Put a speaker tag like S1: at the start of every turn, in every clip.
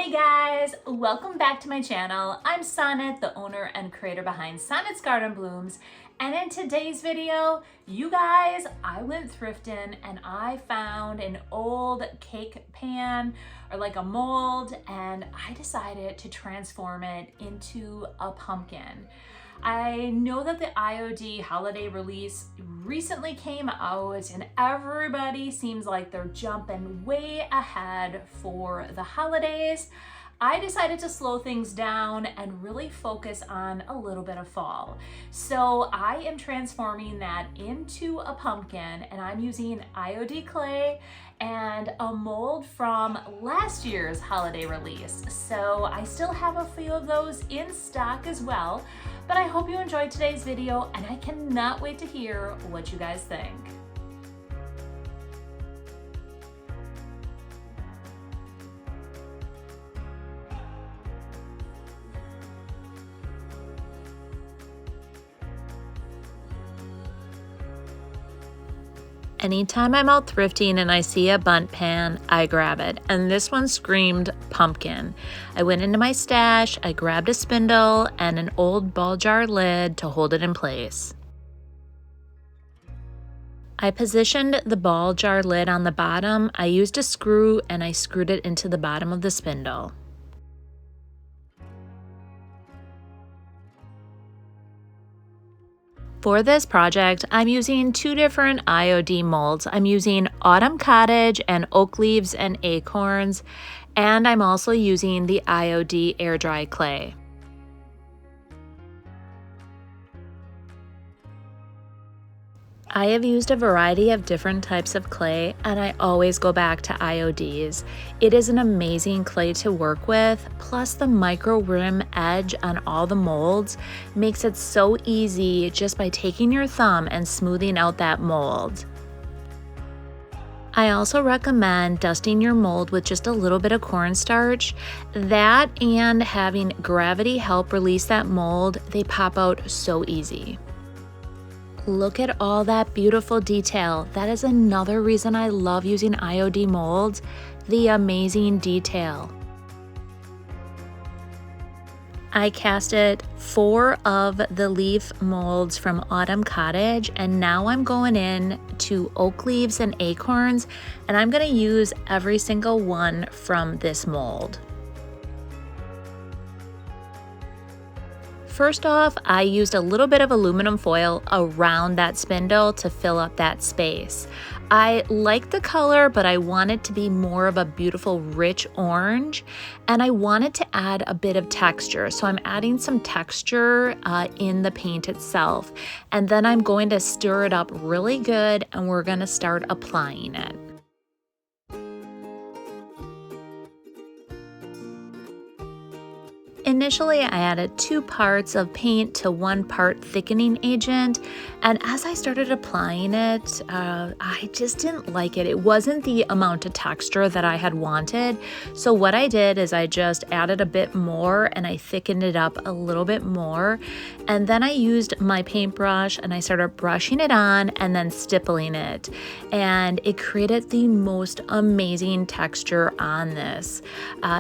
S1: Hey guys, welcome back to my channel. I'm Sonnet, the owner and creator behind Sonnet's Garden Blooms. And in today's video, you guys, I went thrifting and I found an old cake pan or like a mold, and I decided to transform it into a pumpkin. I know that the IOD holiday release recently came out and everybody seems like they're jumping way ahead for the holidays. I decided to slow things down and really focus on a little bit of fall. So I am transforming that into a pumpkin, and I'm using IOD clay and a mold from last year's holiday release. So I still have a few of those in stock as well, but I hope you enjoyed today's video and I cannot wait to hear what you guys think. Anytime I'm out thrifting and I see a bundt pan, I grab it. And this one screamed pumpkin. I went into my stash, I grabbed a spindle and an old ball jar lid to hold it in place. I positioned the ball jar lid on the bottom. I used a screw and I screwed it into the bottom of the spindle. For this project, I'm using two different IOD molds. I'm using Autumn Cottage and Oak Leaves and Acorns, and I'm also using the IOD Air Dry Clay. I have used a variety of different types of clay, and I always go back to IODs. It is an amazing clay to work with, plus the micro rim edge on all the molds makes it so easy just by taking your thumb and smoothing out that mold. I also recommend dusting your mold with just a little bit of cornstarch. That and having gravity help release that mold, they pop out so easy. Look at all that beautiful detail. That is another reason I love using IOD molds, the amazing detail. I casted 4 of the leaf molds from Autumn Cottage, and now I'm going in to Oak Leaves and Acorns, and I'm going to use every single one from this mold. First off, I used a little bit of aluminum foil around that spindle to fill up that space. I like the color, but I want it to be more of a beautiful rich orange, and I wanted to add a bit of texture. So I'm adding some texture in the paint itself, and then I'm going to stir it up really good and we're going to start applying it. Initially, I added 2 parts of paint to 1 part thickening agent, and as I started applying it, I just didn't like it. It wasn't the amount of texture that I had wanted, so what I did is I just added a bit more and I thickened it up a little bit more, and then I used my paintbrush and I started brushing it on and then stippling it, and it created the most amazing texture on this.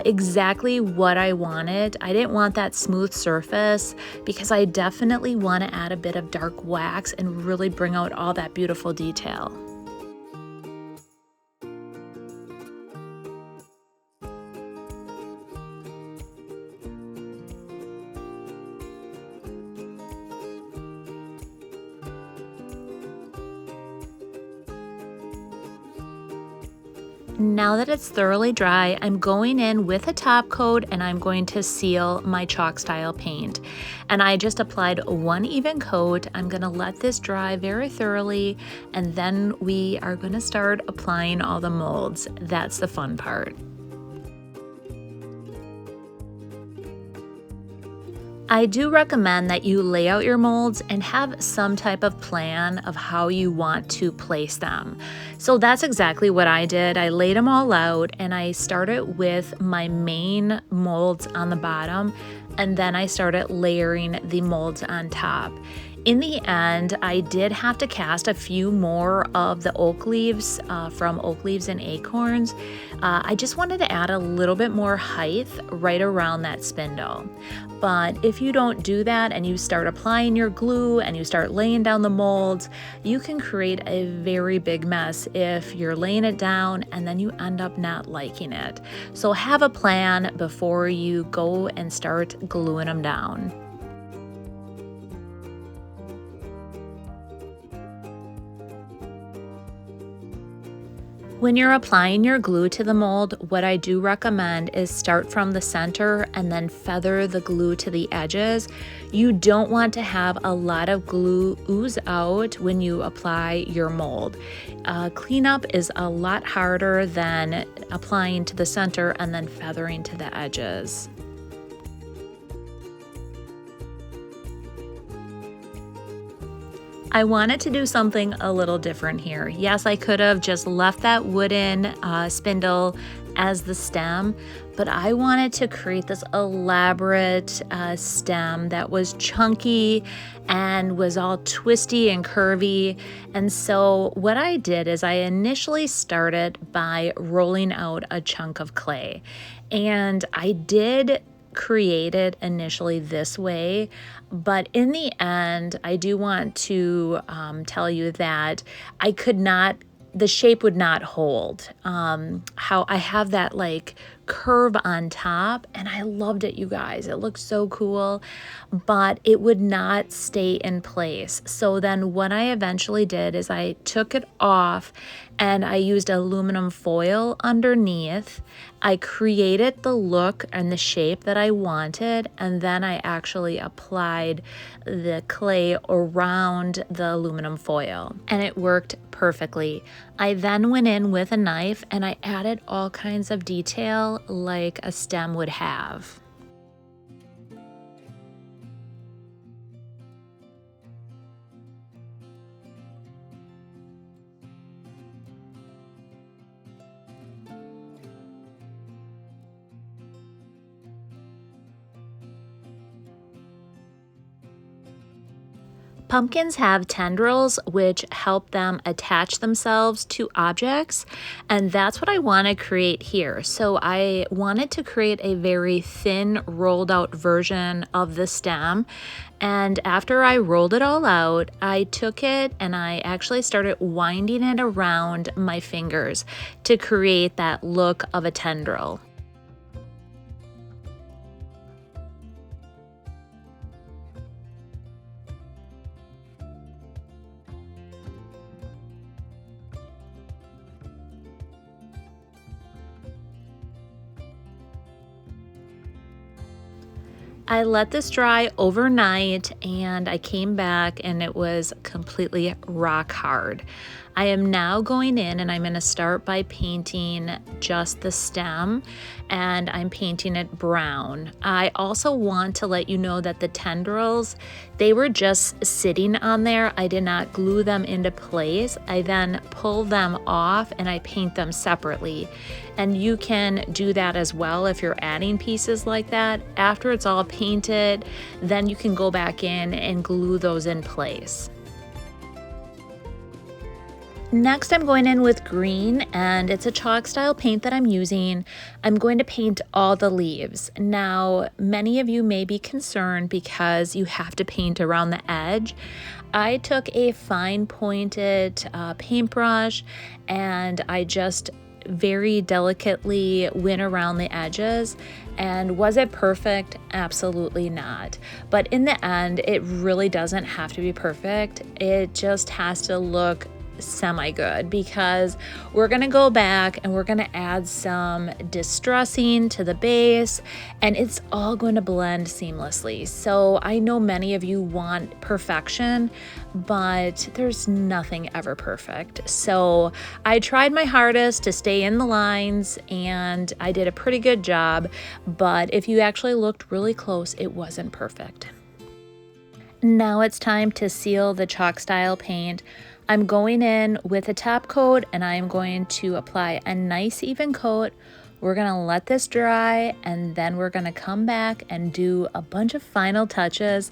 S1: Exactly what I wanted. I didn't want that smooth surface because I definitely want to add a bit of dark wax and really bring out all that beautiful detail. Now that it's thoroughly dry, I'm going in with a top coat and I'm going to seal my chalk style paint. And I just applied 1 even coat. I'm going to let this dry very thoroughly, and then we are going to start applying all the molds. That's the fun part. I do recommend that you lay out your molds and have some type of plan of how you want to place them. So that's exactly what I did. I laid them all out and I started with my main molds on the bottom, and then I started layering the molds on top. In the end, I did have to cast a few more of the oak leaves from Oak Leaves and Acorns. I just wanted to add a little bit more height right around that spindle. But if you don't do that and you start applying your glue and you start laying down the molds, you can create a very big mess if you're laying it down and then you end up not liking it. So have a plan before you go and start gluing them down. When you're applying your glue to the mold, what I do recommend is start from the center and then feather the glue to the edges. You don't want to have a lot of glue ooze out when you apply your mold. Cleanup is a lot harder than applying to the center and then feathering to the edges. I wanted to do something a little different here. Yes, I could have just left that wooden spindle as the stem, but I wanted to create this elaborate stem that was chunky and was all twisty and curvy. And so what I did is I initially started by rolling out a chunk of clay, and I did created initially this way, but in the end I do want to tell you that I could not, the shape would not hold. How I have that like curve on top, and I loved it, you guys. It looked so cool, but it would not stay in place. So then what I eventually did is I took it off and I used aluminum foil underneath. I created the look and the shape that I wanted, and then I actually applied the clay around the aluminum foil, and it worked perfectly. I then went in with a knife and I added all kinds of detail like a stem would have. Pumpkins have tendrils which help them attach themselves to objects, and that's what I want to create here. So I wanted to create a very thin rolled out version of the stem, and after I rolled it all out, I took it and I actually started winding it around my fingers to create that look of a tendril. I let this dry overnight and I came back and it was completely rock hard. I am now going in and I'm going to start by painting just the stem, and I'm painting it brown. I also want to let you know that the tendrils, they were just sitting on there. I did not glue them into place. I then pull them off and I paint them separately. And you can do that as well if you're adding pieces like that. After it's all painted, then you can go back in and glue those in place. Next, I'm going in with green, and it's a chalk style paint that I'm using. I'm going to paint all the leaves. Now, many of you may be concerned because you have to paint around the edge. I took a fine pointed paintbrush and I just very delicately went around the edges. And was it perfect? Absolutely not. But in the end, it really doesn't have to be perfect. It just has to look semi-good, because we're gonna go back and we're gonna add some distressing to the base, and it's all going to blend seamlessly. So I know many of you want perfection, but there's nothing ever perfect. So I tried my hardest to stay in the lines and I did a pretty good job, but if you actually looked really close, it wasn't perfect. Now it's time to seal the chalk style paint. I'm going in with a top coat and I'm going to apply a nice even coat We're gonna let this dry, and then we're gonna come back and do a bunch of final touches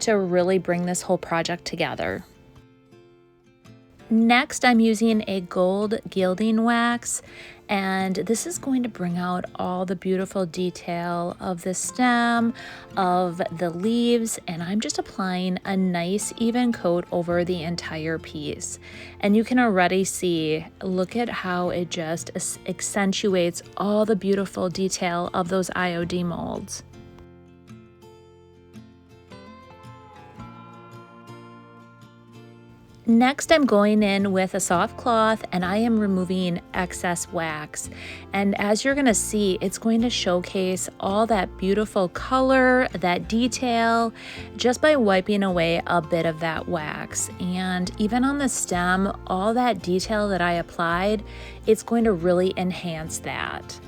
S1: to really bring this whole project together. Next, I'm using a gold gilding wax, and this is going to bring out all the beautiful detail of the stem, of the leaves, and I'm just applying a nice even coat over the entire piece. And you can already see, look at how it just accentuates all the beautiful detail of those IOD molds. Next, I'm going in with a soft cloth and I am removing excess wax. And as you're gonna see, it's going to showcase all that beautiful color, that detail, just by wiping away a bit of that wax. And even on the stem, all that detail that I applied, it's going to really enhance that.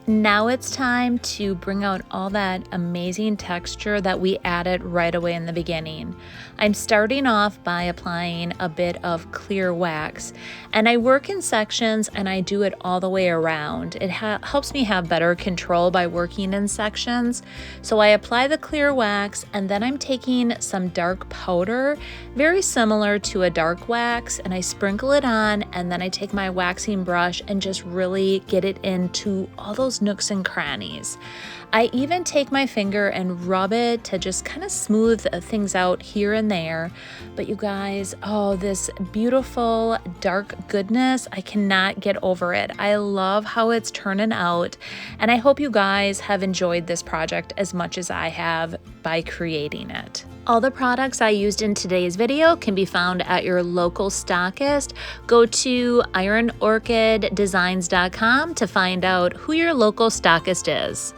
S1: Now it's time to bring out all that amazing texture that we added right away in the beginning. I'm starting off by applying a bit of clear wax, and I work in sections and I do it all the way around. It helps me have better control by working in sections. So I apply the clear wax, and then I'm taking some dark powder, very similar to a dark wax, and I sprinkle it on, and then I take my waxing brush and just really get it into all those nooks and crannies. I even take my finger and rub it to just kind of smooth things out here and there. But you guys, oh, this beautiful dark goodness, I cannot get over it. I love how it's turning out, and I hope you guys have enjoyed this project as much as I have by creating it. All the products I used in today's video can be found at your local stockist. Go to ironorchiddesigns.com to find out who your local stockist is.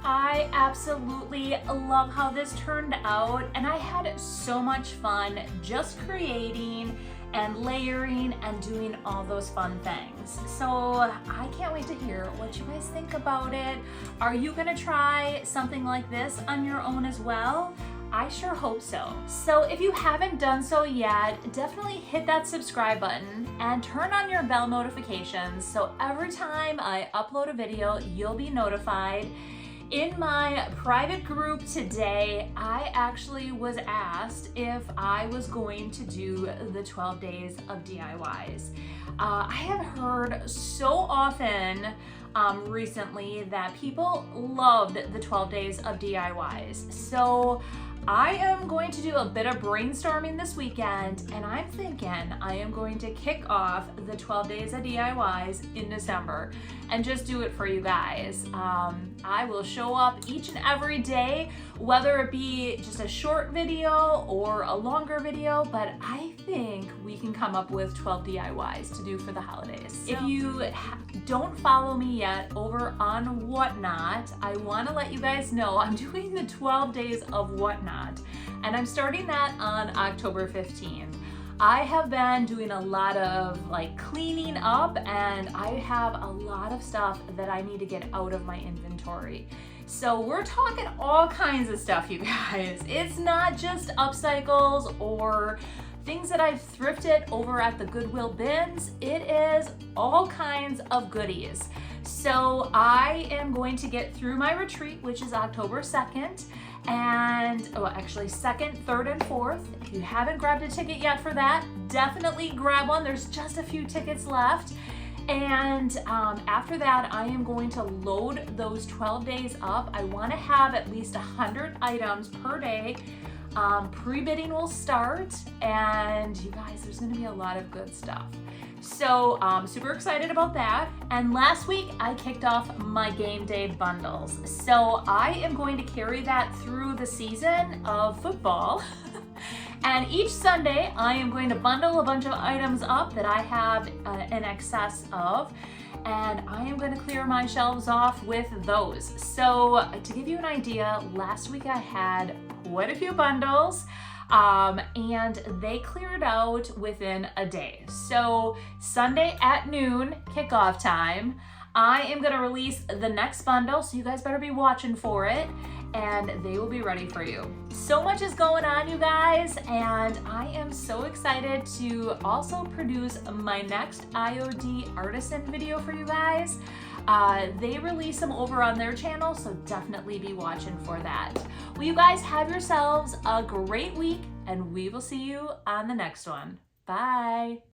S1: I absolutely love how this turned out, and I had so much fun just creating and layering and doing all those fun things. So I can't wait to hear what you guys think about it. Are you gonna try something like this on your own as well? I sure hope so. So if you haven't done so yet, definitely hit that subscribe button and turn on your bell notifications so every time I upload a video, you'll be notified. In my private group today, I actually was asked if I was going to do the 12 days of DIYs. I have heard so often recently that people loved the 12 days of DIYs. So I am going to do a bit of brainstorming this weekend, and I'm thinking I am going to kick off the 12 days of DIYs in December and just do it for you guys. I will show up each and every day, whether it be just a short video or a longer video, but I think we can come up with 12 DIYs to do for the holidays. So, if you don't follow me yet over on Whatnot, I want to let you guys know I'm doing the 12 days of Whatnot, and I'm starting that on October 15th. I have been doing a lot of cleaning up, and I have a lot of stuff that I need to get out of my inventory. So we're talking all kinds of stuff, you guys. It's not just upcycles or things that I've thrifted over at the Goodwill bins. It is all kinds of goodies. So I am going to get through my retreat, which is October 2nd, and actually 2nd, 3rd, and 4th. If you haven't grabbed a ticket yet for that, definitely grab one. There's just a few tickets left. And after that, I am going to load those 12 days up. I want to have at least 100 items per day. Pre-bidding will start, and you guys, there's going to be a lot of good stuff. So super excited about that. And last week I kicked off my game day bundles. So I am going to carry that through the season of football. And each Sunday I am going to bundle a bunch of items up that I have in excess of. and I am going to clear my shelves off with those. So to give you an idea, last week I had quite a few bundles. And they cleared out within a day. So Sunday at noon, kickoff time, I am gonna release the next bundle, so you guys better be watching for it, and they will be ready for you. So much is going on, you guys, and I am so excited to also produce my next IOD artisan video for you guys. They release them over on their channel, so definitely be watching for that. Well, you guys have yourselves a great week, and we will see you on the next one. Bye.